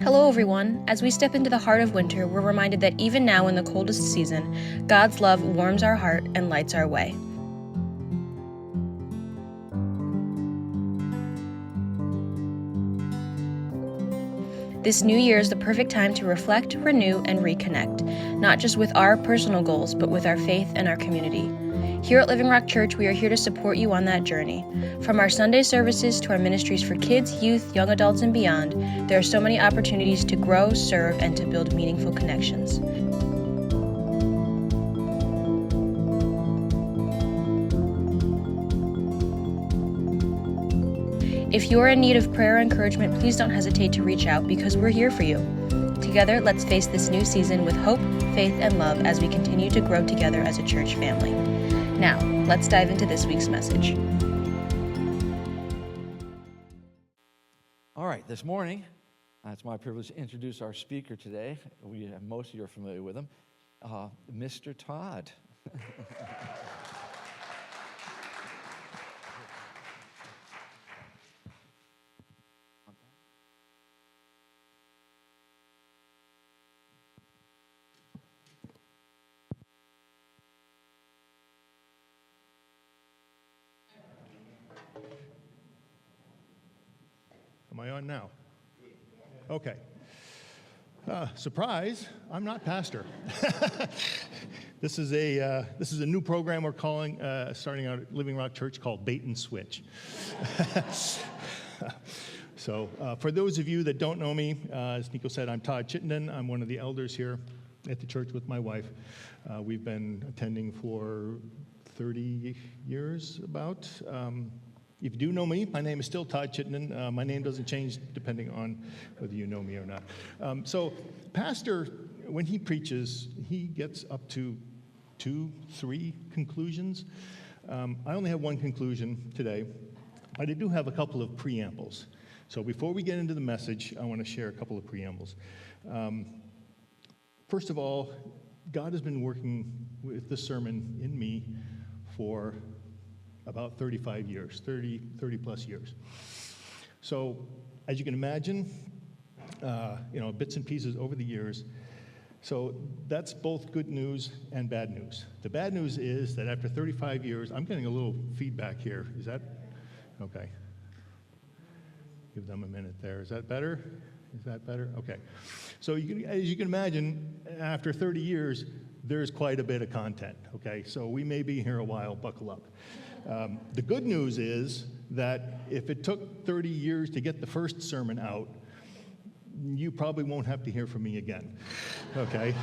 Hello everyone. As we step into the heart of winter, we're reminded that even now in the coldest season, God's love warms our heart and lights our way. This new year is the perfect time to reflect, renew, and reconnect, not just with our personal goals, but with our faith and our community. Here at Living Rock Church, we are here to support you on that journey. From our Sunday services to our ministries for kids, youth, young adults, and beyond, there are so many opportunities to grow, serve, and to build meaningful connections. If you are in need of prayer or encouragement, please don't hesitate to reach out because we're here for you. Together, let's face this new season with hope, faith, and love as we continue to grow together as a church family. Now, let's dive into this week's message. All right, this morning, it's my privilege to introduce our speaker today. Most of you are familiar with him, Mr. Todd. Am I on now? Okay. Surprise, I'm not pastor. This is a new program we're calling, starting out at Living Rock Church called Bait and Switch. So for those of you that don't know me, as Nico said, I'm Todd Chittenden. I'm one of the elders here at the church with my wife. We've been attending for 30 years about. If you do know me, my name is still Todd Chittenden. My name doesn't change depending on whether you know me or not. So pastor, when he preaches, he gets up to 2-3 conclusions. I only have one conclusion today, but I do have a couple of preambles. So before we get into the message, I want to share a couple of preambles. First of all, God has been working with this sermon in me for about 35 years, 30 plus years. So as you can imagine, bits and pieces over the years. So that's both good news and bad news. The bad news is that after 35 years, I'm getting a little feedback here. Is that okay? Give them a minute there. Is that better? Is that better? Okay. So as you can imagine, after 30 years, there's quite a bit of content, okay? So we may be here a while, buckle up. The good news is that if it took 30 years to get the first sermon out, you probably won't have to hear from me again, okay?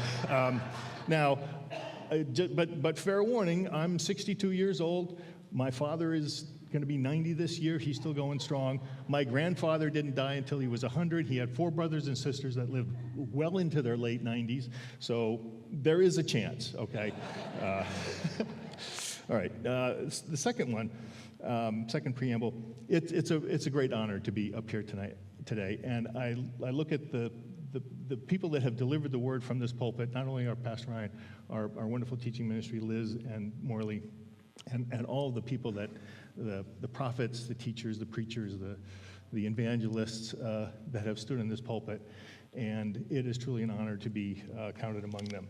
But fair warning, I'm 62 years old. My father is going to be 90 this year. He's still going strong. My grandfather didn't die until he was 100. He had 4 brothers and sisters that lived well into their late 90s. So there is a chance, okay? All right, the second one, second preamble, it's a great honor to be up here today, and I look at the people that have delivered the word from this pulpit, not only our Pastor Ryan, our wonderful teaching ministry, Liz and Morley, and all the people that, the prophets, the teachers, the preachers, the evangelists that have stood in this pulpit, and it is truly an honor to be counted among them.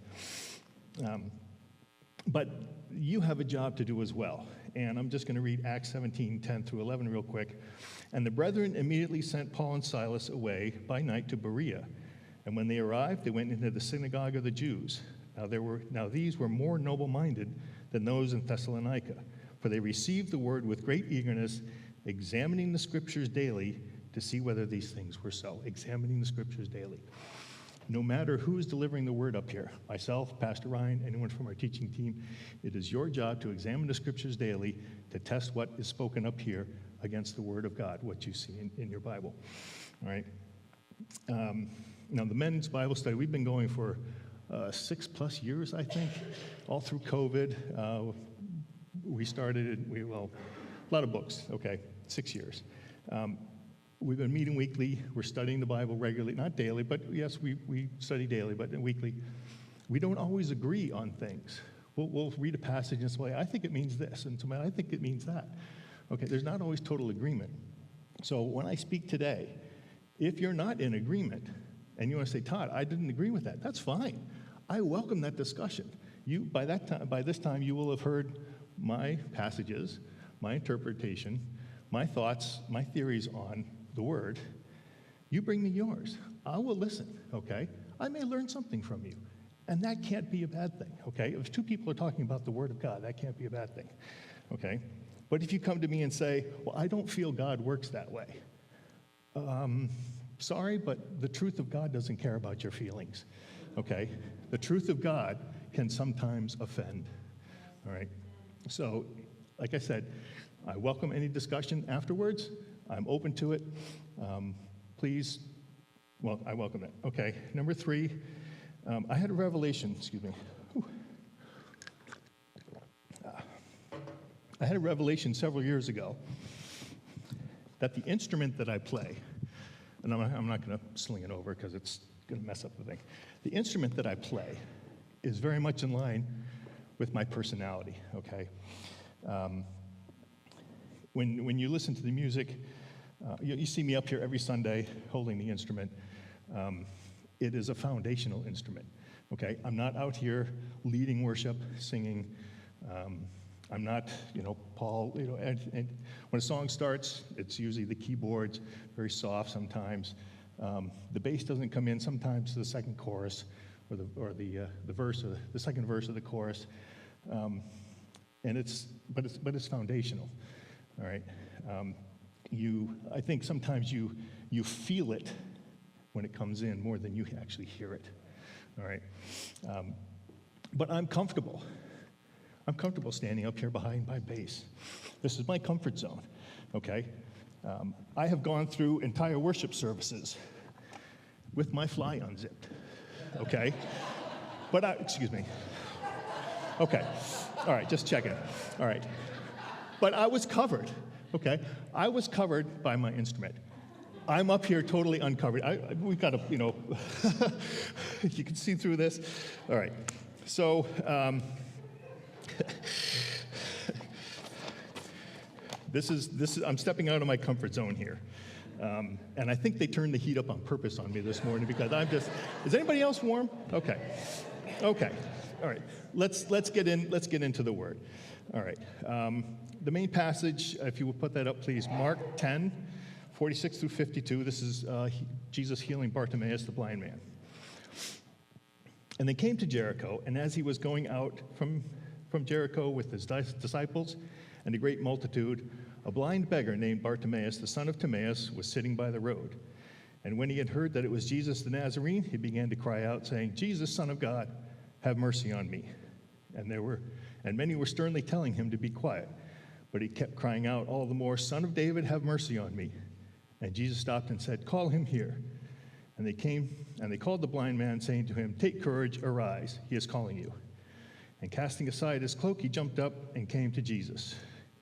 But you have a job to do as well. And I'm just going to read Acts 17:10 through 11 real quick. And the brethren immediately sent Paul and Silas away by night to Berea. And when they arrived, they went into the synagogue of the Jews. Now these were more noble-minded than those in Thessalonica, for they received the word with great eagerness, examining the scriptures daily to see whether these things were so. Examining the scriptures daily. No matter who is delivering the word up here, myself, Pastor Ryan, anyone from our teaching team, it is your job to examine the scriptures daily to test what is spoken up here against the word of God, what you see in your Bible. All right. Now, the men's Bible study, we've been going for 6+ years, I think, all through COVID. We started it, a lot of books, okay, 6 years. We've been meeting weekly. We're studying the Bible regularly, not daily, but yes, we study daily, but weekly. We don't always agree on things. We'll read a passage and say, I think it means this, and somebody, I think it means that. Okay, there's not always total agreement. So when I speak today, if you're not in agreement, and you want to say, Todd, I didn't agree with that, that's fine. I welcome that discussion. By this time, you will have heard my passages, my interpretation, my thoughts, my theories on the Word. You bring me yours. I will listen, okay? I may learn something from you, and that can't be a bad thing, okay? If two people are talking about the Word of God, that can't be a bad thing, okay? But if you come to me and say, well, I don't feel God works that way, sorry, but the truth of God doesn't care about your feelings, okay? The truth of God can sometimes offend, all right? So, like I said, I welcome any discussion afterwards. I'm open to it. Please, well, I welcome it. Okay, number 3, I had a revelation, excuse me. I had a revelation several years ago that the instrument that I play, and I'm not going to sling it over because it's going to mess up the thing. The instrument that I play is very much in line with my personality, okay? When you listen to the music, you see me up here every Sunday holding the instrument. It is a foundational instrument, okay? I'm not out here leading worship, singing. I'm not, Paul, and when a song starts, it's usually the keyboards, very soft sometimes. The bass doesn't come in sometimes to the second chorus or the verse, or the second verse of the chorus. But it's foundational, all right? I think sometimes you feel it when it comes in more than you actually hear it, all right? But I'm comfortable. I'm comfortable standing up here behind my bass. This is my comfort zone, okay? I have gone through entire worship services with my fly unzipped, okay? But excuse me. Okay, all right, just checking. All right. But I was covered, okay? I was covered by my instrument. I'm up here totally uncovered. We've got to, you can see through this. All right, so, this is, I'm stepping out of my comfort zone here. And I think they turned the heat up on purpose on me this morning because is anybody else warm? Okay, all right, let's get into the Word. All right, the main passage, if you will put that up, please, Mark 10, 46 through 52. This is Jesus healing Bartimaeus, the blind man. And they came to Jericho, and as he was going out from Jericho with his disciples and a great multitude, a blind beggar named Bartimaeus, the son of Timaeus, was sitting by the road. And when he had heard that it was Jesus the Nazarene, he began to cry out, saying, Jesus, Son of God, have mercy on me. And many were sternly telling him to be quiet. But he kept crying out all the more, Son of David, have mercy on me. And Jesus stopped and said, call him here. And they came, and they called the blind man, saying to him, take courage, arise, he is calling you. And casting aside his cloak, he jumped up and came to Jesus.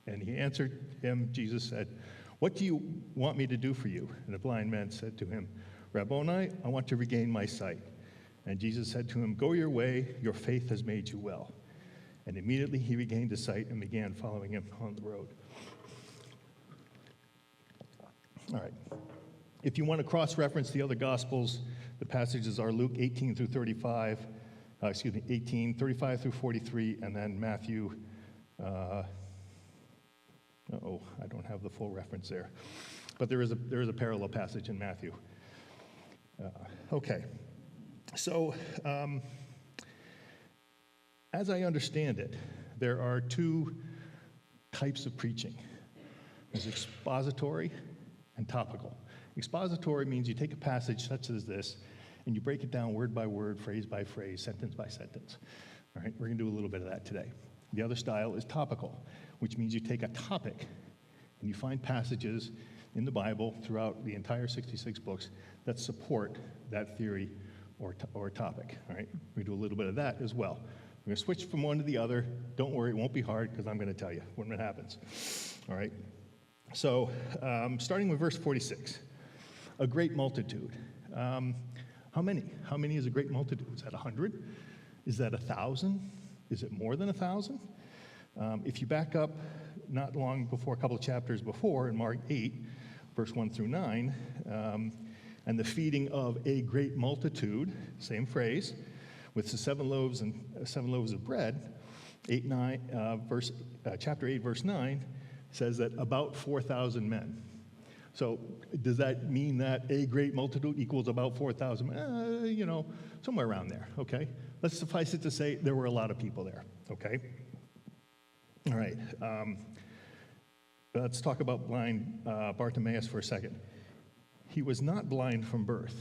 And he answered him, Jesus said, what do you want me to do for you? And the blind man said to him, Rabboni, I want to regain my sight. And Jesus said to him, go your way, your faith has made you well. And immediately he regained his sight and began following him on the road. All right. If you want to cross-reference the other Gospels, the passages are Luke 18 through 35, 18, 35 through 43, and then Matthew, I don't have the full reference there. But there is a parallel passage in Matthew. Okay. So, as I understand it, there are two types of preaching. There's expository and topical. Expository means you take a passage such as this, and you break it down word by word, phrase by phrase, sentence by sentence. All right, we're going to do a little bit of that today. The other style is topical, which means you take a topic, and you find passages in the Bible throughout the entire 66 books that support that theory or topic. All right, we do a little bit of that as well. We're going to switch from one to the other. Don't worry, it won't be hard because I'm going to tell you when it happens. All right, so starting with verse 46, a great multitude. How many? How many is a great multitude? Is that 100? Is that 1,000? Is it more than 1,000? If you back up not long before, a couple of chapters before, in Mark 8, verse 1 through 9, and the feeding of a great multitude, same phrase, with the 7 loaves of bread, chapter 8, verse 9, says that about 4,000 men. So does that mean that a great multitude equals about 4,000 men? Somewhere around there, okay? Let's suffice it to say there were a lot of people there, okay? All right. Let's talk about blind Bartimaeus for a second. He was not blind from birth.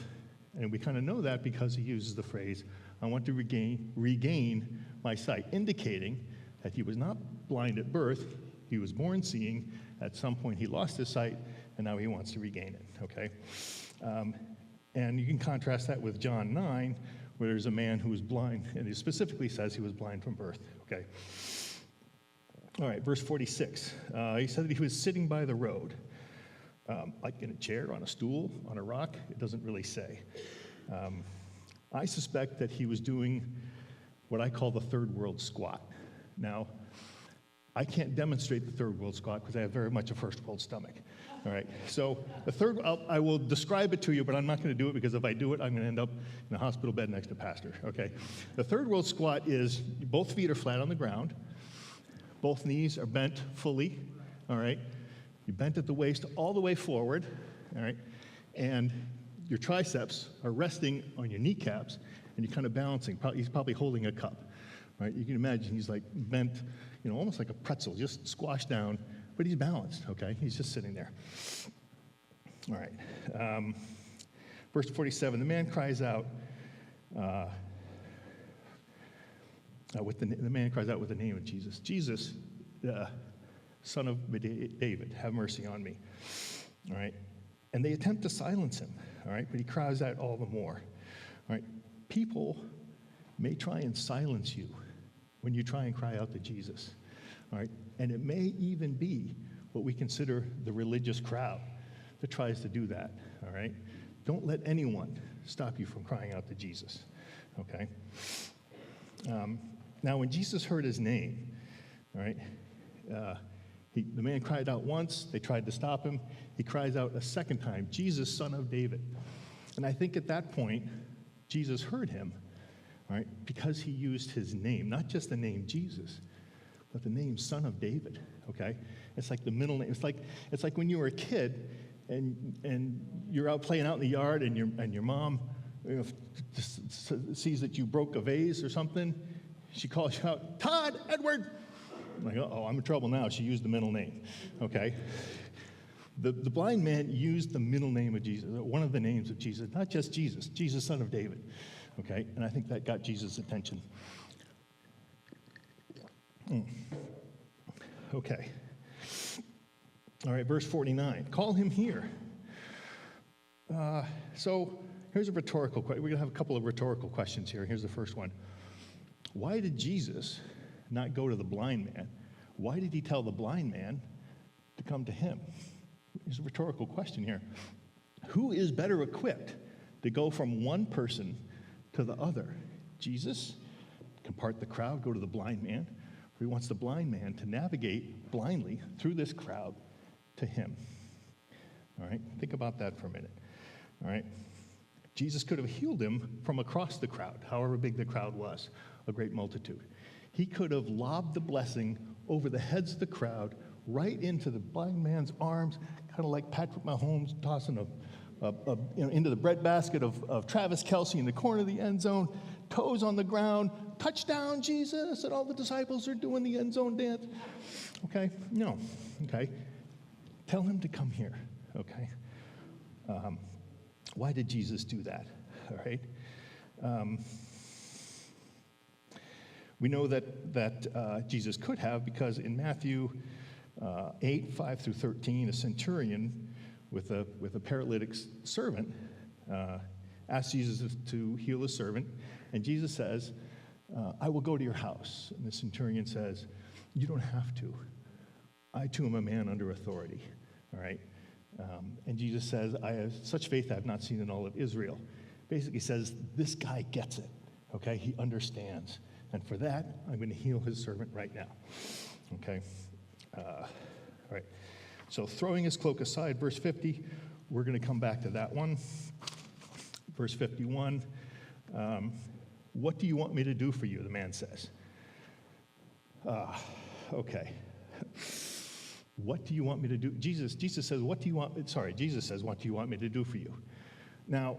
And we kind of know that because he uses the phrase, I want to regain my sight, indicating that he was not blind at birth. He was born seeing. At some point, he lost his sight, and now he wants to regain it, okay? And you can contrast that with John 9, where there's a man who was blind, and he specifically says he was blind from birth, okay? All right, verse 46. He said that he was sitting by the road, like in a chair, on a stool, on a rock. It doesn't really say. I suspect that he was doing what I call the third world squat. Now, I can't demonstrate the third world squat because I have very much a first world stomach. All right, so I will describe it to you, but I'm not going to do it because if I do it, I'm going to end up in a hospital bed next to pastor, okay? The third world squat is both feet are flat on the ground, both knees are bent fully, all right? You're bent at the waist all the way forward, all right? And your triceps are resting on your kneecaps, and you're kind of balancing. He's probably holding a cup, right? You can imagine he's like bent, almost like a pretzel, just squashed down, but he's balanced, okay? He's just sitting there. All right. Verse 47, the man cries out, the man cries out with the name of Jesus. Jesus, son of David, have mercy on me. All right. And they attempt to silence him, all right, but he cries out all the more. All right. People may try and silence you when you try and cry out to Jesus. All right. And it may even be what we consider the religious crowd that tries to do that. All right. Don't let anyone stop you from crying out to Jesus. Okay. Now, when Jesus heard his name, all right, the man cried out once. They tried to stop him. He cries out a second time, Jesus, son of David. And I think at that point, Jesus heard him, all right, because he used his name, not just the name Jesus, but the name Son of David. Okay, it's like the middle name. It's like when you were a kid and you're out playing out in the yard and your mom sees that you broke a vase or something. She calls you out, Todd, Edward. I'm like, uh-oh, I'm in trouble now. She used the middle name, okay? The blind man used the middle name of Jesus, one of the names of Jesus, not just Jesus, Jesus, son of David, okay? And I think that got Jesus' attention. Okay. All right, verse 49, call him here. So here's a rhetorical question. We're going to have a couple of rhetorical questions here. Here's the first one. Why did Jesus not go to the blind man? Why did he tell the blind man to come to him? There's a rhetorical question here. Who is better equipped to go from one person to the other? Jesus can part the crowd, go to the blind man, or he wants the blind man to navigate blindly through this crowd to him. All right, think about that for a minute. All right, Jesus could have healed him from across the crowd, however big the crowd was, a great multitude. He could have lobbed the blessing over the heads of the crowd, right into the blind man's arms, kind of like Patrick Mahomes tossing into the breadbasket of Travis Kelce in the corner of the end zone, toes on the ground, touchdown, Jesus, and all the disciples are doing the end zone dance. Okay? No. Okay? Tell him to come here. Okay? Why did Jesus do that? All right? We know that Jesus could have, because in Matthew 8, 5 through 13, a centurion with a paralytic servant asked Jesus to heal his servant, and Jesus says, I will go to your house. And the centurion says, you don't have to. I too am a man under authority. All right? And Jesus says, I have such faith I have not seen in all of Israel. Basically says, this guy gets it. Okay? He understands. And for that, I'm going to heal his servant right now. Okay? All right. So throwing his cloak aside, verse 50, we're going to come back to that one. Verse 51. What do you want me to do for you? The man says. Okay. What do you want me to do? Jesus says, what do you want? Jesus says, what do you want me to do for you? Now,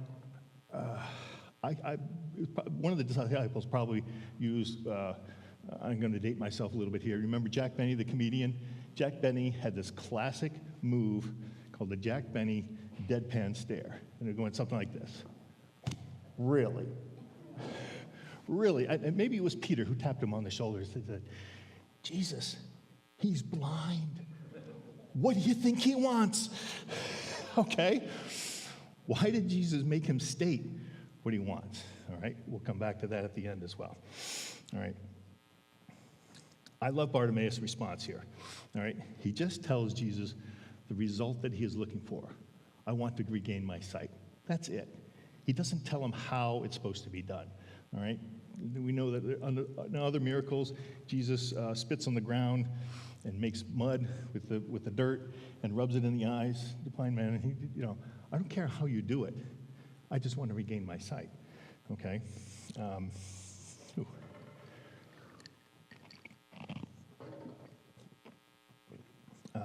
one of the disciples probably used, I'm going to date myself a little bit here. Remember Jack Benny, the comedian? Jack Benny had this classic move called the Jack Benny deadpan stare. And it went something like this. Really? Really? And maybe it was Peter who tapped him on the shoulders and said, Jesus, he's blind. What do you think he wants? Okay. Why did Jesus make him state what he wants? All right. We'll come back to that at the end as well. All right. I love Bartimaeus' response here. All right. He just tells Jesus the result that he is looking for. I want to regain my sight. That's it. He doesn't tell him how it's supposed to be done. All right. We know that in other miracles, Jesus spits on the ground and makes mud with the dirt and rubs it in the eyes. The blind man, and he, I don't care how you do it. I just want to regain my sight. Okay.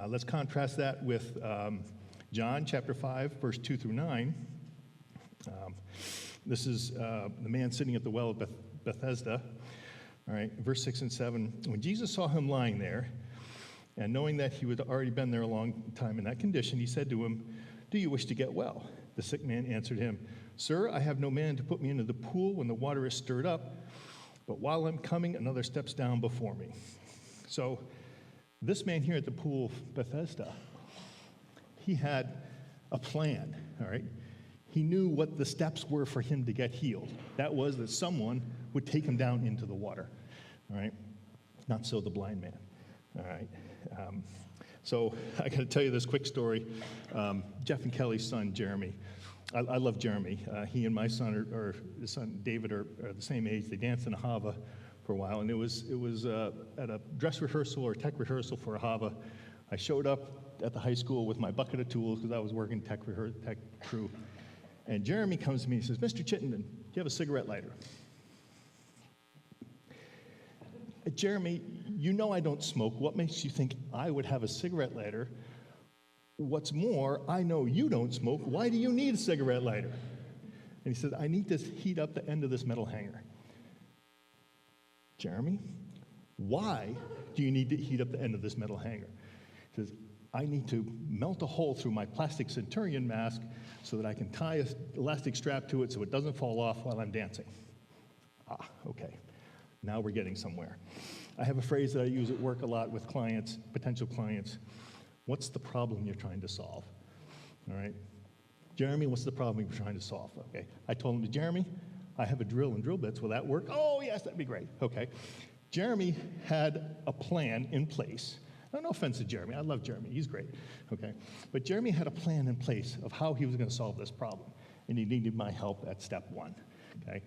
Let's contrast that with John chapter 5, verse 2 through 9. This is the man sitting at the well of Bethesda. All right, verse 6 and 7. When Jesus saw him lying there, and knowing that he had already been there a long time in that condition, he said to him, do you wish to get well? The sick man answered him, Sir, I have no man to put me into the pool when the water is stirred up, but while I'm coming, another steps down before me. So this man here at the pool of Bethesda, he had a plan, all right? He knew what the steps were for him to get healed. That was that someone would take him down into the water, all right? Not so the blind man, all right? So I got to tell you this quick story. Jeff and Kelly's son, Jeremy. I love Jeremy. He and my son, or his son David, are the same age. They danced in a Hava for a while, and it was at a dress rehearsal or tech rehearsal for a Hava. I showed up at the high school with my bucket of tools because I was working tech crew. And Jeremy comes to me and says, Mr. Chittenden, do you have a cigarette lighter? Jeremy, you know I don't smoke. What makes you think I would have a cigarette lighter? What's more, I know you don't smoke. Why do you need a cigarette lighter? And he said, I need to heat up the end of this metal hanger. Jeremy, why do you need to heat up the end of this metal hanger? He says, I need to melt a hole through my plastic centurion mask so that I can tie an elastic strap to it so it doesn't fall off while I'm dancing. Okay. Now we're getting somewhere. I have a phrase that I use at work a lot with clients, potential clients. What's the problem you're trying to solve? All right. Jeremy, what's the problem you're trying to solve? Okay. I told him, Jeremy, I have a drill and drill bits. Will that work? Oh, yes, that'd be great. Okay. Jeremy had a plan in place. No offense to Jeremy. I love Jeremy. He's great. Okay. But Jeremy had a plan in place of how he was going to solve this problem. And he needed my help at step one. Okay.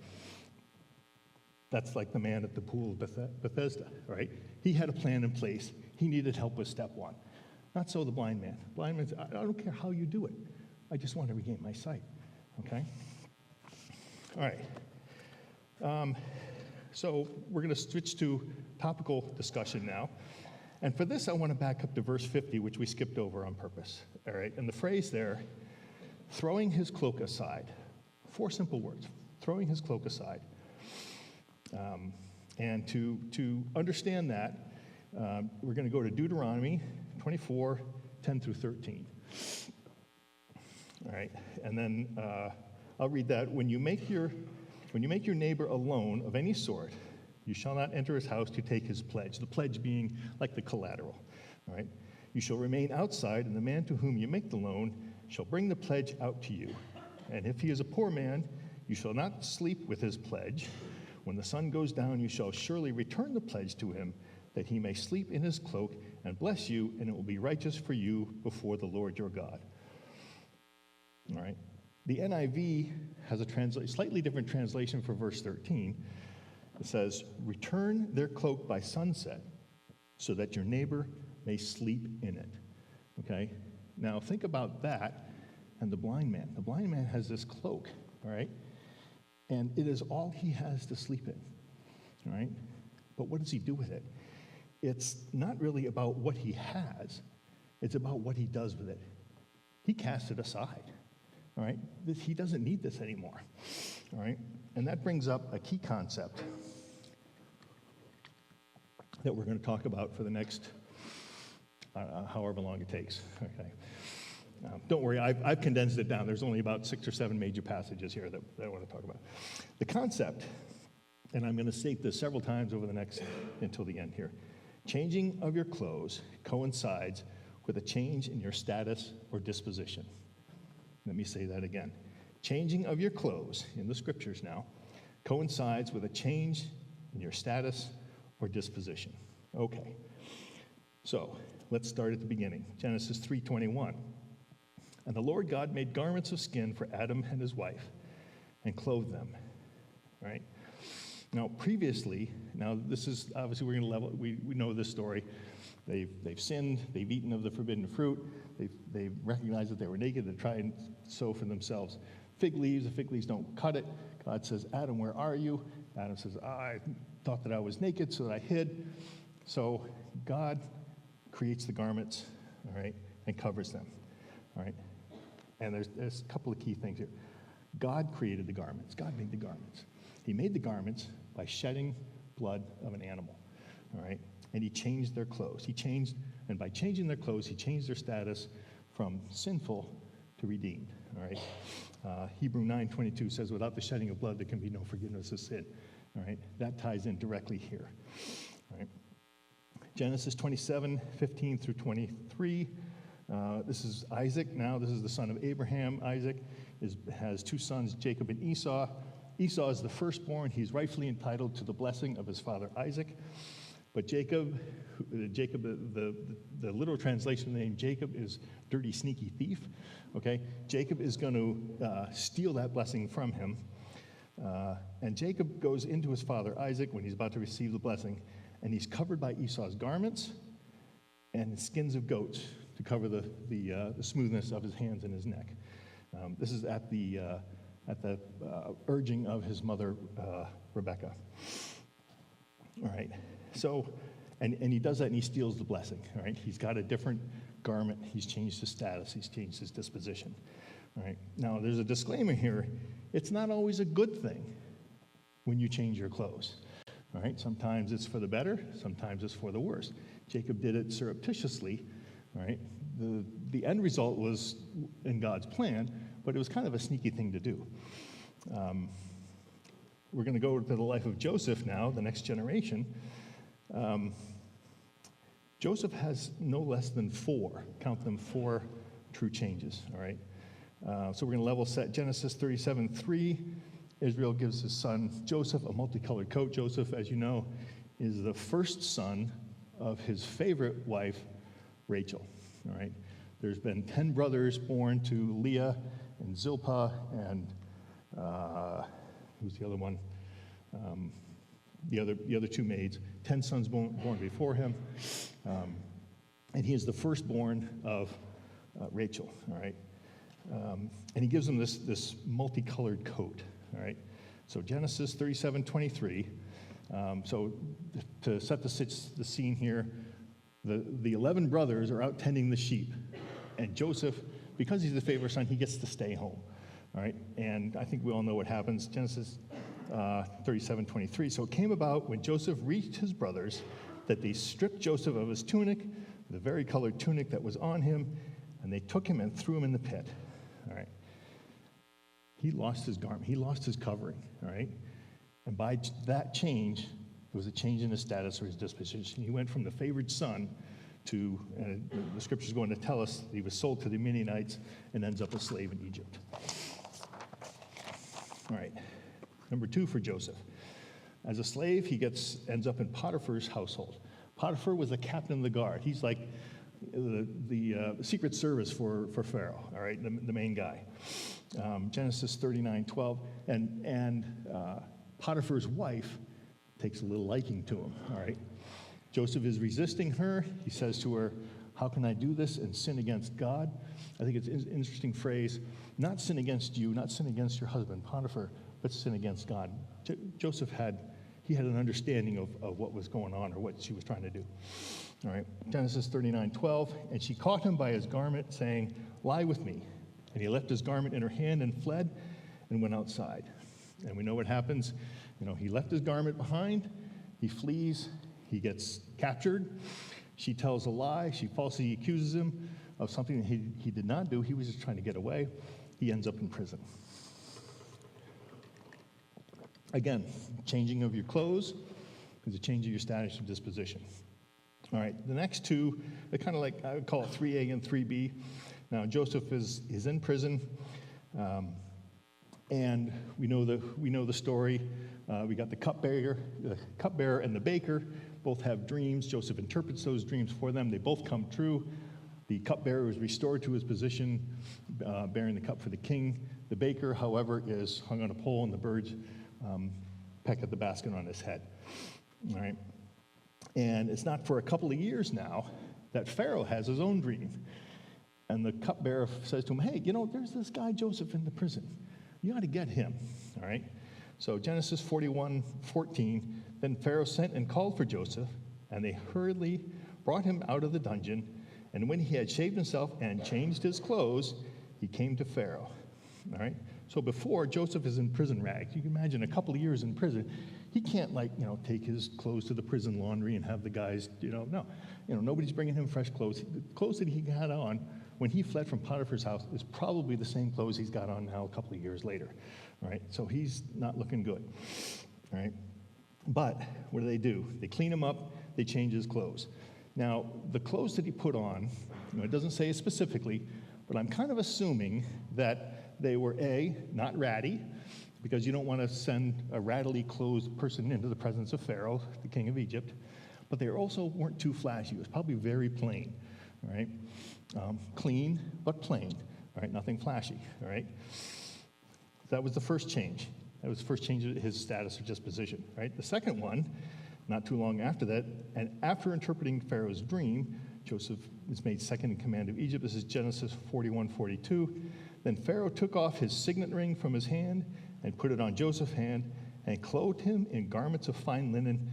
That's like the man at the pool of Bethesda, right? He had a plan in place. He needed help with step one. Not so the blind man. Blind man said, I don't care how you do it. I just want to regain my sight, okay? All right. So we're going to switch to topical discussion now. And for this, I want to back up to verse 50, which we skipped over on purpose, all right? And the phrase there, throwing his cloak aside. 4 simple words, throwing his cloak aside. And to understand that, we're going to go to Deuteronomy 24, 10 through 13. All right, and then I'll read that. When you make your neighbor a loan of any sort, you shall not enter his house to take his pledge. The pledge being like the collateral. All right, you shall remain outside, and the man to whom you make the loan shall bring the pledge out to you. And if he is a poor man, you shall not sleep with his pledge. When the sun goes down, you shall surely return the pledge to him, that he may sleep in his cloak and bless you, and it will be righteous for you before the Lord your God. All right. The NIV has a slightly different translation for verse 13. It says, return their cloak by sunset so that your neighbor may sleep in it. Okay? Now think about that and the blind man. The blind man has this cloak, all right? And it is all he has to sleep in, all right? But what does he do with it? It's not really about what he has. It's about what he does with it. He casts it aside, all right? He doesn't need this anymore, all right? And that brings up a key concept that we're going to talk about for the next however long it takes, okay? Don't worry, I've condensed it down. There's only about 6 or 7 major passages here that I want to talk about. The concept, and I'm going to state this several times over the next, until the end here. Changing of your clothes coincides with a change in your status or disposition. Let me say that again. Changing of your clothes, in the scriptures now, coincides with a change in your status or disposition. Okay, so let's start at the beginning. Genesis 3:21. And the Lord God made garments of skin for Adam and his wife and clothed them, right? Now, previously, this is, obviously we're going to level, we know this story. They've sinned, they've eaten of the forbidden fruit, they've recognized that they were naked, they try and sew for themselves fig leaves. The fig leaves don't cut it. God says, Adam, where are you? Adam says, I thought that I was naked, so that I hid. So God creates the garments, all right, and covers them, all right? And there's a couple of key things here. God created the garments. God made the garments. He made the garments by shedding blood of an animal, all right? And he changed their clothes. And by changing their clothes, he changed their status from sinful to redeemed, all right? Hebrew 9:22 says, without the shedding of blood, there can be no forgiveness of sin, all right? That ties in directly here, all right? Genesis 27:15 through 23. This is Isaac now. This is the son of Abraham. Isaac has 2 sons, Jacob and Esau. Esau is the firstborn. He's rightfully entitled to the blessing of his father Isaac. But Jacob, the literal translation of the name Jacob is dirty, sneaky thief. Okay? Jacob is going to steal that blessing from him. And Jacob goes into his father Isaac when he's about to receive the blessing, and he's covered by Esau's garments and skins of goats to cover the smoothness of his hands and his neck. This is at the urging of his mother, Rebekah. All right. So, and he does that and he steals the blessing. All right. He's got a different garment. He's changed his status. He's changed his disposition. All right. Now, there's a disclaimer here. It's not always a good thing when you change your clothes. All right. Sometimes it's for the better. Sometimes it's for the worse. Jacob did it surreptitiously. All right. The end result was in God's plan, but it was kind of a sneaky thing to do. We're going to go to the life of Joseph now, the next generation. Joseph has no less than 4, count them, 4 true changes, all right? So we're going to level set. Genesis 37:3, Israel gives his son Joseph a multicolored coat. Joseph, as you know, is the first son of his favorite wife, Rachel, all right? There's been 10 brothers born to Leah and Zilpah and who's the other one? The other 2 maids. 10 sons born before him, and he is the firstborn of Rachel. All right, and he gives them this multicolored coat. All right, so Genesis 37:23. So to set the scene here, the 11 brothers are out tending the sheep, and Joseph, because he's the favorite son, he gets to stay home. All right, and I think we all know what happens. Genesis 37:23. So it came about when Joseph reached his brothers that they stripped Joseph of his tunic, the varicolored tunic that was on him, and they took him and threw him in the pit. All right. He lost his garment. He lost his covering. All right. And by that change, it was a change in his status or his disposition. He went from the favored son to, the scripture's going to tell us, that he was sold to the Midianites and ends up a slave in Egypt. All right. Number 2 for Joseph. As a slave, he ends up in Potiphar's household. Potiphar was the captain of the guard. He's like the Secret Service for Pharaoh, all right, the main guy. Genesis 39:12. And Potiphar's wife takes a little liking to him, all right. Joseph is resisting her. He says to her, How can I do this and sin against God? I think it's an interesting phrase. Not sin against you, not sin against your husband, Potiphar, but sin against God. Joseph had an understanding of what was going on or what she was trying to do. All right, Genesis 39:12, and she caught him by his garment, saying, lie with me. And he left his garment in her hand and fled and went outside. And we know what happens. He left his garment behind. He flees. He gets captured. She tells a lie. She falsely accuses him of something that he did not do. He was just trying to get away. He ends up in prison. Again, changing of your clothes is a change of your status and disposition. All right, the next two, they're kind of like, I would call it 3A and 3B. Now, Joseph is in prison, and we know the story. We got the cupbearer and the baker both have dreams. Joseph interprets those dreams for them. They both come true. The cupbearer is restored to his position, bearing the cup for the king. The baker, however, is hung on a pole, and the birds peck at the basket on his head. All right, and it's not for a couple of years now that Pharaoh has his own dream. And the cupbearer says to him, hey, there's this guy Joseph in the prison. You ought to get him, all right? So Genesis 41:14, then Pharaoh sent and called for Joseph, and they hurriedly brought him out of the dungeon. And when he had shaved himself and changed his clothes, he came to Pharaoh, all right? So before, Joseph is in prison rags. You can imagine a couple of years in prison. He can't, take his clothes to the prison laundry and have the guys, no. Nobody's bringing him fresh clothes. The clothes that he had on when he fled from Potiphar's house is probably the same clothes he's got on now a couple of years later, all right? So he's not looking good, all right? But what do? They clean him up, they change his clothes. Now, the clothes that he put on, it doesn't say it specifically, but I'm kind of assuming that they were not ratty, because you don't want to send a rattly clothed person into the presence of Pharaoh, the king of Egypt, but they also weren't too flashy. It was probably very plain, all right? Clean, but plain, all right? Nothing flashy, all right? That was the first change. That was the first change of his status or disposition, right? The second one, not too long after that, and after interpreting Pharaoh's dream, Joseph is made second in command of Egypt. This is Genesis 41:42. Then Pharaoh took off his signet ring from his hand and put it on Joseph's hand and clothed him in garments of fine linen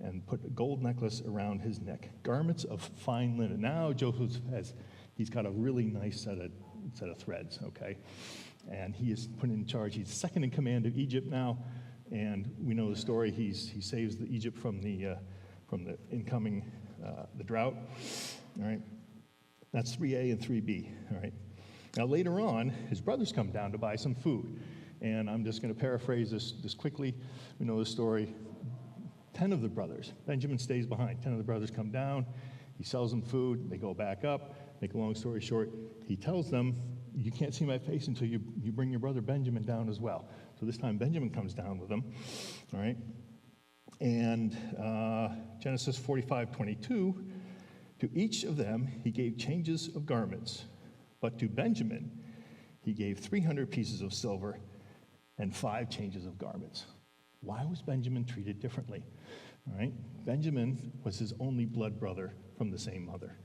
and put a gold necklace around his neck. Garments of fine linen. Now Joseph he's got a really nice set of threads, okay? And he is put in charge. He's second in command of Egypt now, and we know the story. He saves Egypt from the incoming the drought. All right, that's 3A and 3B. All right. Now later on, his brothers come down to buy some food, and I'm just going to paraphrase this quickly. We know the story. 10 of the brothers. Benjamin stays behind. 10 of the brothers come down. He sells them food. They go back up. Make a long story short, he tells them, you can't see my face until you bring your brother Benjamin down as well. So this time Benjamin comes down with them, all right? And Genesis 45:22, to each of them he gave changes of garments, but to Benjamin he gave 300 pieces of silver and 5 changes of garments. Why was Benjamin treated differently? All right, Benjamin was his only blood brother from the same mother.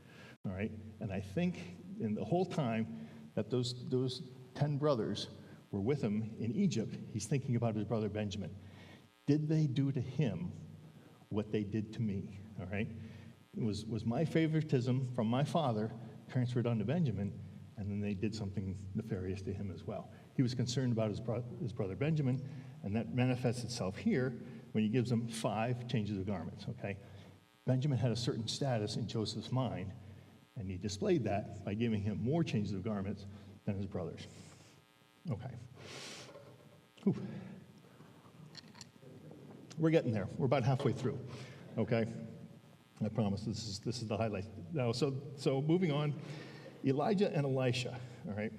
All right, and I think in the whole time that those 10 brothers were with him in Egypt, he's thinking about his brother Benjamin. Did they do to him what they did to me? All right, was my favoritism from my father transferred onto Benjamin, and then they did something nefarious to him as well. He was concerned about his brother Benjamin, and that manifests itself here when he gives them 5 changes of garments, okay? Benjamin had a certain status in Joseph's mind, and he displayed that by giving him more changes of garments than his brothers. Okay. Whew. We're getting there. We're about halfway through, okay? I promise this is the highlight. Now, so moving on, Elijah and Elisha, all right?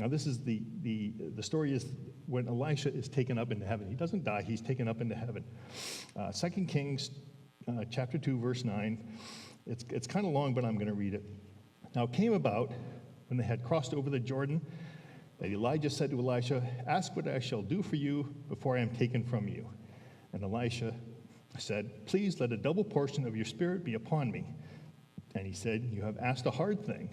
Now this is the story is when Elisha is taken up into heaven. He doesn't die, he's taken up into heaven. 2 Kings chapter 2, verse 9. It's kind of long, but I'm going to read it. Now it came about when they had crossed over the Jordan that Elijah said to Elisha, ask what I shall do for you before I am taken from you. And Elisha said, please let a double portion of your spirit be upon me. And he said, "You have asked a hard thing.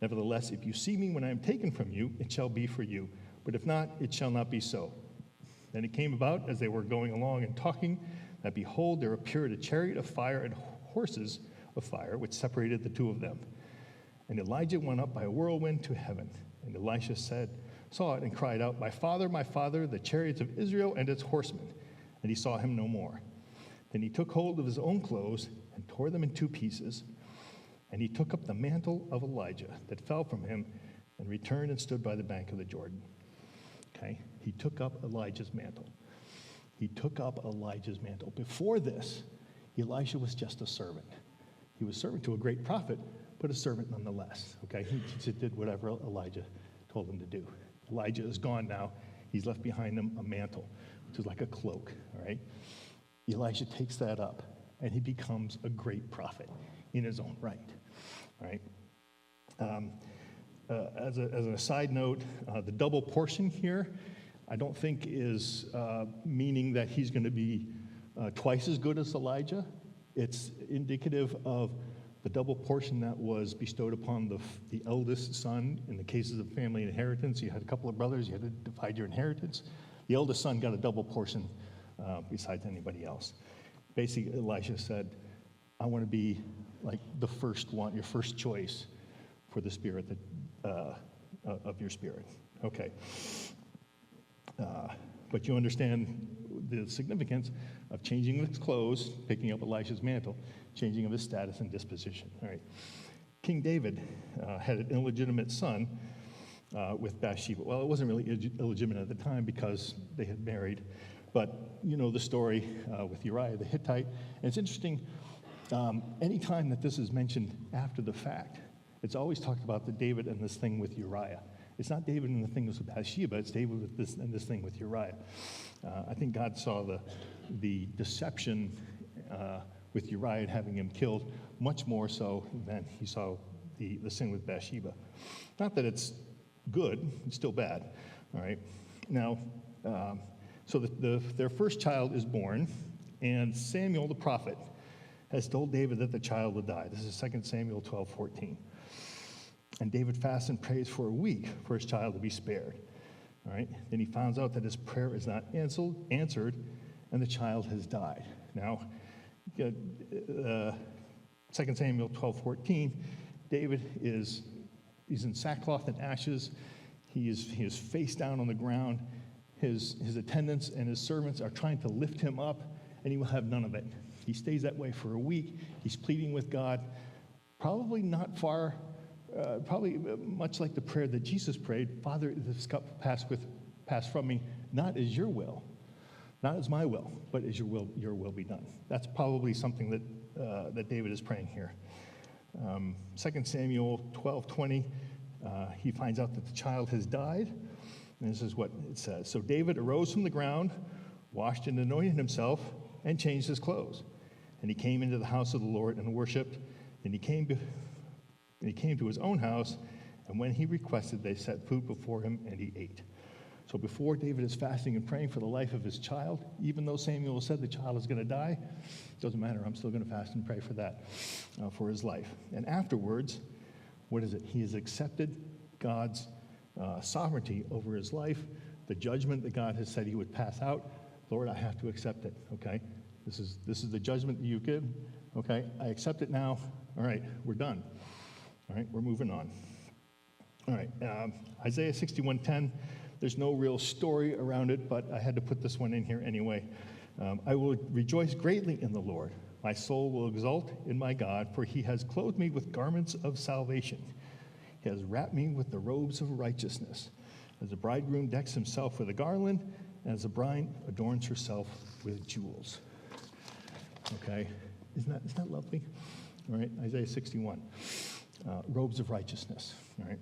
Nevertheless, if you see me when I am taken from you, it shall be for you. But if not, it shall not be so." Then it came about, as they were going along and talking, that behold, there appeared a chariot of fire and horses of fire, which separated the two of them. And Elijah went up by a whirlwind to heaven. And Elisha saw it and cried out, my father, the chariots of Israel and its horsemen. And he saw him no more. Then he took hold of his own clothes and tore them in two pieces. And he took up the mantle of Elijah that fell from him and returned and stood by the bank of the Jordan. Okay? He took up Elijah's mantle. He took up Elijah's mantle. Before this, Elisha was just a servant. He was servant to a great prophet, but a servant nonetheless. Okay? He just did whatever Elijah told him to do. Elijah is gone now. He's left behind him a mantle, which is like a cloak. All right? Elisha takes that up, and he becomes a great prophet in his own right. All right? As an aside note, the double portion here, I don't think is meaning that he's going to be twice as good as Elijah. It's indicative of the double portion that was bestowed upon the eldest son. In the cases of family inheritance, you had a couple of brothers, you had to divide your inheritance. The eldest son got a double portion besides anybody else. Basically, Elisha said, I want to be like the first one, your first choice for the spirit of your spirit. Okay. But you understand the significance of changing his clothes, picking up Elisha's mantle, changing of his status and disposition. All right. King David had an illegitimate son with Bathsheba. Well, it wasn't really illegitimate at the time because they had married, but you know the story with Uriah the Hittite. And it's interesting, anytime that this is mentioned after the fact, it's always talked about the David and this thing with Uriah. It's not David and the thing with Bathsheba, it's David with this and this thing with Uriah. I think God saw the deception with Uriah and having him killed much more so than he saw the sin with Bathsheba. Not that it's good, it's still bad, all right? Now, so their first child is born, and Samuel the prophet has told David that the child will die. This is 2 Samuel 12:14. And David fasts and prays for a week for his child to be spared. All right? Then he finds out that his prayer is not answered, and the child has died. Now, 2 Samuel 12:14, David he's in sackcloth and ashes. He is face down on the ground. His attendants and his servants are trying to lift him up, and he will have none of it. He stays that way for a week. He's pleading with God, probably not far. Probably much like the prayer that Jesus prayed, Father, this cup pass from me, not as your will, not as my will, but as your will be done. That's probably something that David is praying here. 2 Samuel 12:20, he finds out that the child has died, and this is what it says. So David arose from the ground, washed and anointed himself, and changed his clothes. And he came into the house of the Lord and worshipped, and he came to his own house, and when he requested, they set food before him, and he ate. So before David is fasting and praying for the life of his child, even though Samuel said the child is going to die, it doesn't matter, I'm still going to fast and pray for that, for his life. And afterwards, what is it? He has accepted God's sovereignty over his life, the judgment that God has said he would pass out. Lord, I have to accept it, okay? This is the judgment that you give, okay? I accept it now. All right, we're done. All right, we're moving on. All right, Isaiah 61:10. There's no real story around it, but I had to put this one in here anyway. I will rejoice greatly in the Lord. My soul will exult in my God, for he has clothed me with garments of salvation. He has wrapped me with the robes of righteousness. As a bridegroom decks himself with a garland, and as a bride adorns herself with jewels. Okay, isn't that lovely? All right, Isaiah 61. Robes of righteousness. All right.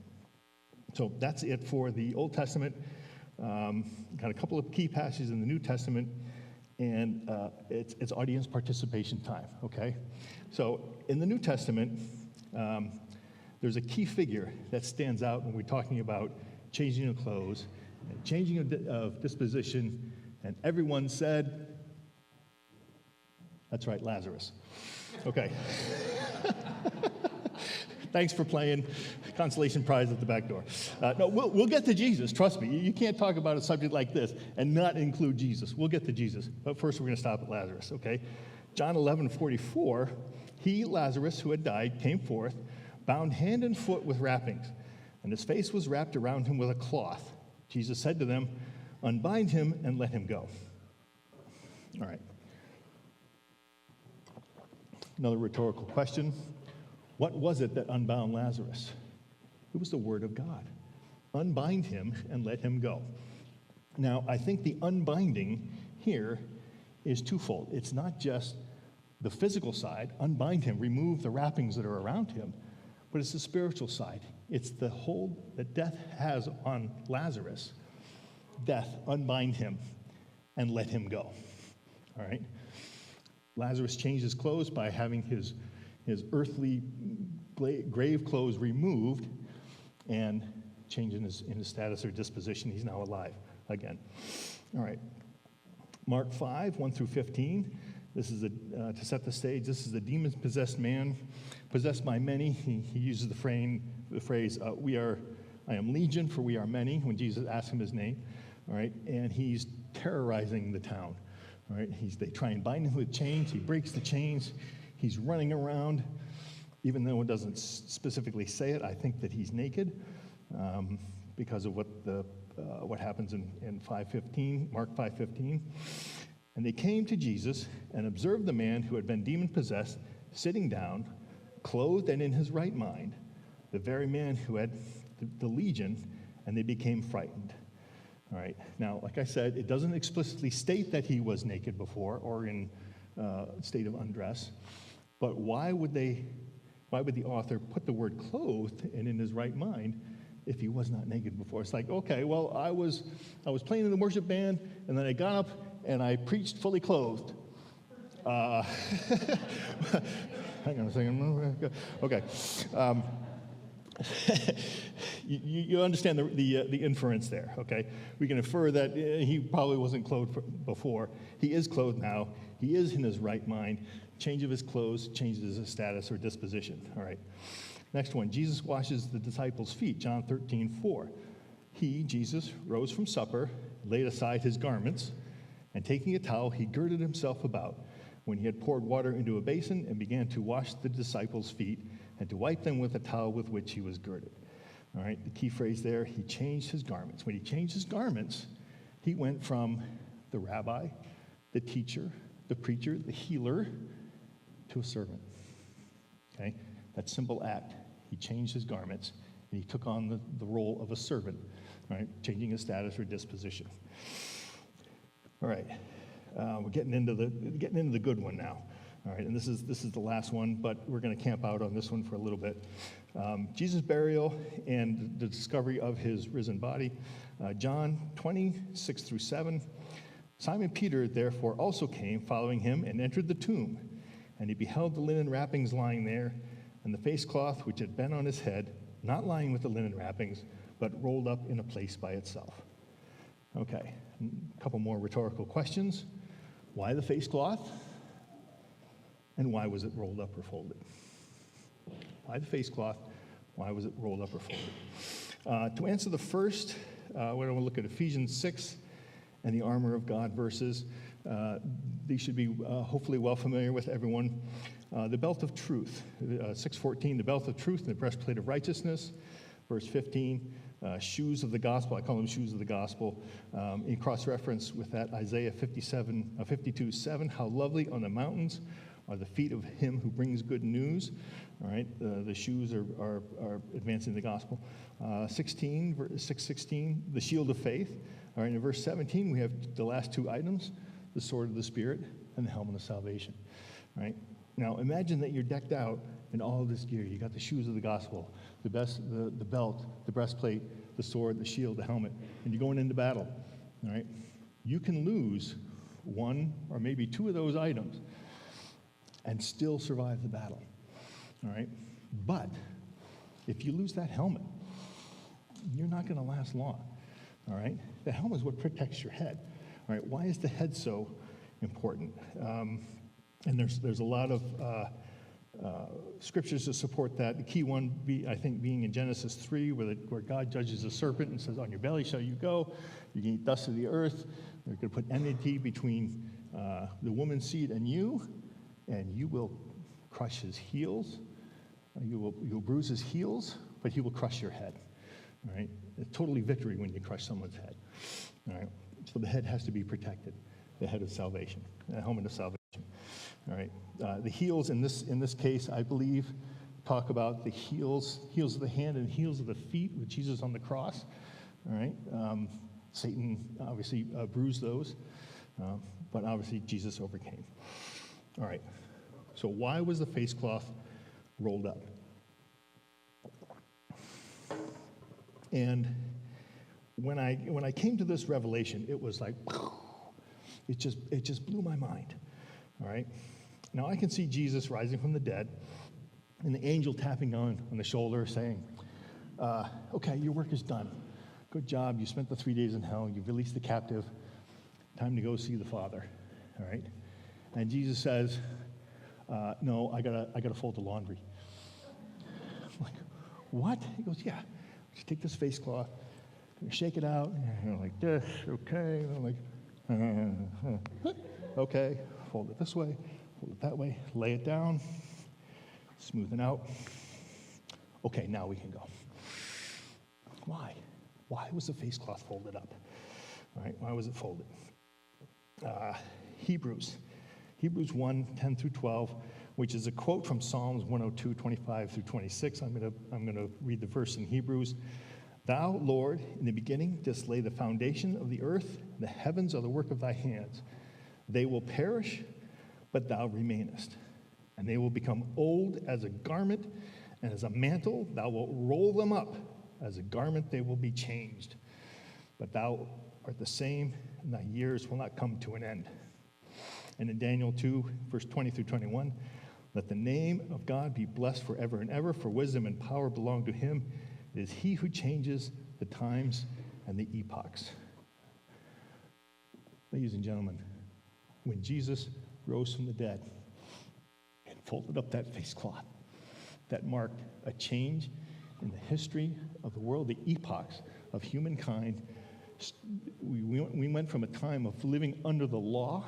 So that's it for the Old Testament. Got a couple of key passages in the New Testament, and it's audience participation time. Okay. So in the New Testament, there's a key figure that stands out when we're talking about changing of clothes, and changing of disposition, and everyone said, "That's right, Lazarus." Okay. Thanks for playing. Consolation prize at the back door. No, we'll get to Jesus. Trust me. You can't talk about a subject like this and not include Jesus. We'll get to Jesus. But first, we're going to stop at Lazarus, okay? John 11:44, he, Lazarus, who had died, came forth, bound hand and foot with wrappings, and his face was wrapped around him with a cloth. Jesus said to them, unbind him and let him go. All right. Another rhetorical question. What was it that unbound Lazarus? It was the word of God. Unbind him and let him go. Now, I think the unbinding here is twofold. It's not just the physical side, unbind him, remove the wrappings that are around him, but it's the spiritual side. It's the hold that death has on Lazarus. Death, unbind him and let him go. All right? Lazarus changed his clothes by having his earthly grave clothes removed and changing in his status or disposition. He's now alive again. All right. Mark 5, 1 through 15. This is to set the stage. This is a demon-possessed man, possessed by many. He uses the phrase, I am legion, for we are many, when Jesus asked him his name. All right. And he's terrorizing the town. All right, they try and bind him with chains. He breaks the chains. He's running around. Even though it doesn't specifically say it, I think that he's naked because of what happens in 5:15, Mark 5:15. And they came to Jesus and observed the man who had been demon-possessed sitting down, clothed and in his right mind, the very man who had the legion, and they became frightened. All right. Now, like I said, it doesn't explicitly state that he was naked before or in state of undress, but why would the author put the word clothed and in his right mind if he was not naked before? It's like, okay, well, I was playing in the worship band, and then I got up and I preached fully clothed. Hang on a second. Okay. You understand the inference there, okay? We can infer that he probably wasn't clothed before. He is clothed now. He is in his right mind. Change of his clothes changes his status or disposition. All right. Next one, Jesus washes the disciples' feet, John 13:4. He, Jesus, rose from supper, laid aside his garments, and taking a towel, he girded himself about. When he had poured water into a basin and began to wash the disciples' feet and to wipe them with a towel with which he was girded. All right, the key phrase there, he changed his garments. When he changed his garments, he went from the rabbi, the teacher, the preacher, the healer, to a servant. Okay, that simple act. He changed his garments, and he took on the role of a servant, right, changing his status or disposition. All right, we're getting into the good one now. All right, and this is the last one, but we're going to camp out on this one for a little bit. Jesus' burial and the discovery of his risen body. John 20:6 through 7. Simon Peter therefore also came, following him, and entered the tomb. And he beheld the linen wrappings lying there, and the face cloth which had been on his head, not lying with the linen wrappings, but rolled up in a place by itself. Okay, a couple more rhetorical questions. Why the face cloth? And why was it rolled up or folded? Why the face cloth? Why was it rolled up or folded? To answer the first, we're going to look at Ephesians 6 and the armor of God verses. These should be hopefully well familiar with everyone. The belt of truth, 6:14, the belt of truth and the breastplate of righteousness. Verse 15, shoes of the gospel. I call them shoes of the gospel. In cross-reference with that, Isaiah 52:7, how lovely on the mountains are the feet of him who brings good news. All right, the shoes are advancing the gospel. 6:16, the shield of faith. All right, in verse 17, we have the last two items, the sword of the Spirit and the helmet of salvation. All right, now imagine that you're decked out in all of this gear. You got the shoes of the gospel, the belt, the breastplate, the sword, the shield, the helmet, and you're going into battle. All right, you can lose one or maybe two of those items and still survive the battle. All right, but if you lose that helmet, you're not going to last long. All right, the helmet is what protects your head. All right, why is the head so important? And there's a lot of scriptures to support that. The key one, being in Genesis 3, where God judges the serpent and says, on your belly shall you go. You can eat dust of the earth. They're going to put enmity between the woman's seed and you will crush his heels. You'll bruise his heels, but he will crush your head. All right? It's totally victory when you crush someone's head. All right? So the head has to be protected, the head of salvation, the helmet of salvation. All right. The heels in this case, I believe, talk about the heels of the hand and heels of the feet with Jesus on the cross. All right. Satan obviously bruised those, but obviously Jesus overcame. All right. So why was the face cloth rolled up? And when I came to this revelation, it was like, it just blew my mind. All right. Now I can see Jesus rising from the dead, and the angel tapping on the shoulder, saying, "Okay, your work is done. Good job. You spent the 3 days in hell. You've released the captive. Time to go see the Father." All right. And Jesus says, "No, I gotta fold the laundry." I'm like, what? He goes, "Yeah. Just take this face cloth, shake it out, and like this, okay." And I'm like, okay, fold it this way, fold it that way, lay it down, smoothing out. Okay, now we can go. Why? Why was the face cloth folded up? All right, why was it folded? Hebrews 1, 10 through 12, which is a quote from Psalms 102, 25 through 26. I'm gonna read the verse in Hebrews. "Thou, Lord, in the beginning didst lay the foundation of the earth. The heavens are the work of thy hands. They will perish, but thou remainest. And they will become old as a garment, and as a mantle thou wilt roll them up. As a garment they will be changed. But thou art the same, and thy years will not come to an end." And in Daniel 2, verse 20 through 21, "Let the name of God be blessed forever and ever, for wisdom and power belong to him. It is he who changes the times and the epochs." Ladies and gentlemen, when Jesus rose from the dead and folded up that face cloth, that marked a change in the history of the world, the epochs of humankind. We went from a time of living under the law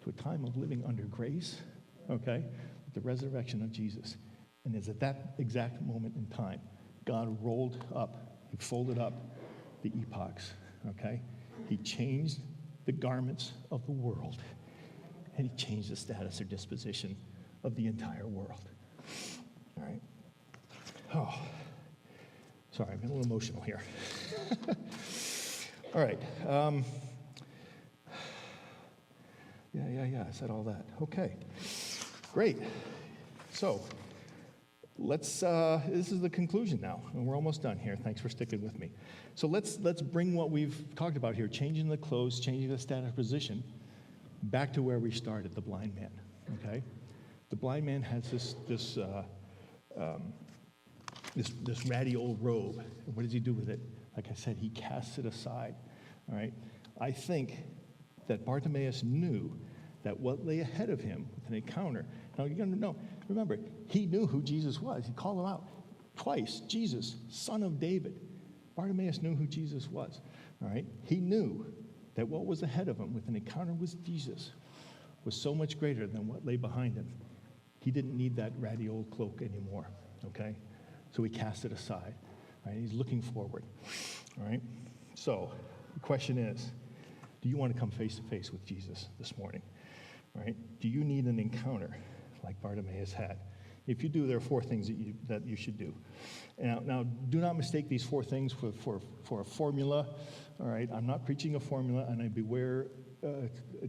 to a time of living under grace, okay, with the resurrection of Jesus. And it's at that exact moment in time, God rolled up, he folded up the epochs, okay? He changed the garments of the world, and he changed the status or disposition of the entire world. All right? Oh, sorry, I'm getting a little emotional here. All right. Yeah, I said all that. Okay, great. So let's, this is the conclusion now, and we're almost done here. Thanks for sticking with me. So let's bring what we've talked about here, changing the clothes, changing the status position, back to where we started, the blind man, okay? The blind man has this ratty old robe. And what does he do with it? Like I said, he casts it aside, all right? I think that Bartimaeus knew that what lay ahead of him with an encounter. Now, you're going to know, remember, he knew who Jesus was. He called him out twice, Jesus, Son of David. Bartimaeus knew who Jesus was, all right? He knew that what was ahead of him with an encounter with Jesus was so much greater than what lay behind him. He didn't need that ratty old cloak anymore, okay? So he cast it aside, right? He's looking forward, all right? So the question is, do you want to come face to face with Jesus this morning, right? Do you need an encounter like Bartimaeus had? If you do, there are 4 things that you should do. Now, do not mistake these 4 things for a formula, all right? I'm not preaching a formula, and I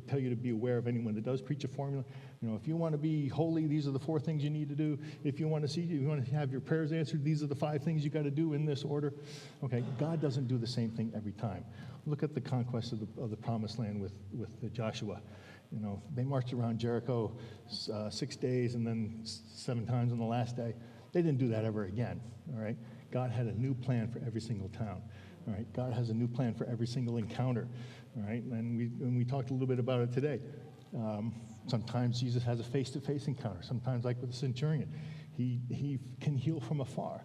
tell you to be aware of anyone that does preach a formula. You know, if you want to be holy, these are the 4 things you need to do. If you want to have your prayers answered, these are the 5 things you got to do in this order. Okay, God doesn't do the same thing every time. Look at the conquest of the promised land with Joshua. You know, they marched around Jericho 6 days and then 7 times on the last day. They didn't do that ever again, all right? God had a new plan for every single town, all right? God has a new plan for every single encounter, all right? And we talked a little bit about it today. Sometimes Jesus has a face-to-face encounter. Sometimes, like with the centurion, he can heal from afar.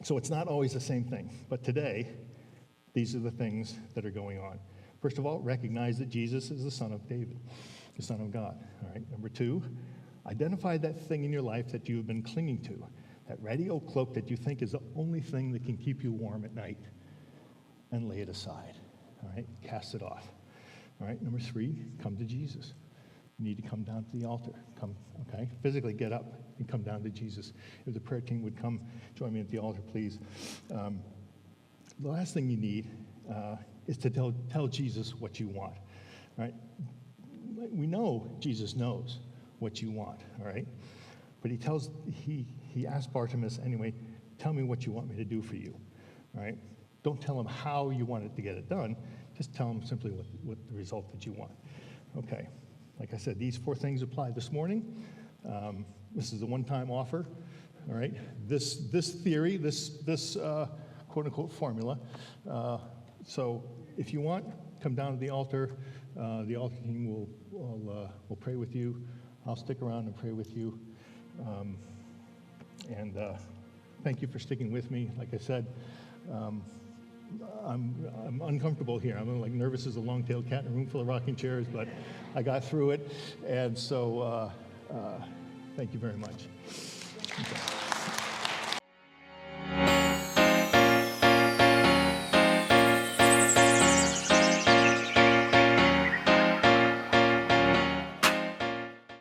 So it's not always the same thing. But today, these are the things that are going on. First of all, recognize that Jesus is the Son of David, the Son of God. All right. Number two, identify that thing in your life that you've been clinging to, that ratty old cloak that you think is the only thing that can keep you warm at night, and lay it aside. All right. Cast it off. All right. Number three, come to Jesus. You need to come down to the altar. Come, okay? Physically get up and come down to Jesus. If the prayer team would come join me at the altar, please. The last thing you need is to tell Jesus what you want, right? We know Jesus knows what you want, all right? But he asked Bartimaeus anyway, tell me what you want me to do for you, all right? Don't tell him how you want it to get it done. Just tell him simply what the result that you want. Okay. Like I said, these 4 things apply this morning. This is a one-time offer, all right? This theory, this quote-unquote formula. So if you want, come down to the altar. The altar team will pray with you. I'll stick around and pray with you. And thank you for sticking with me. Like I said, I'm uncomfortable here. I'm like nervous as a long-tailed cat in a room full of rocking chairs, but I got through it. And so thank you very much. Okay.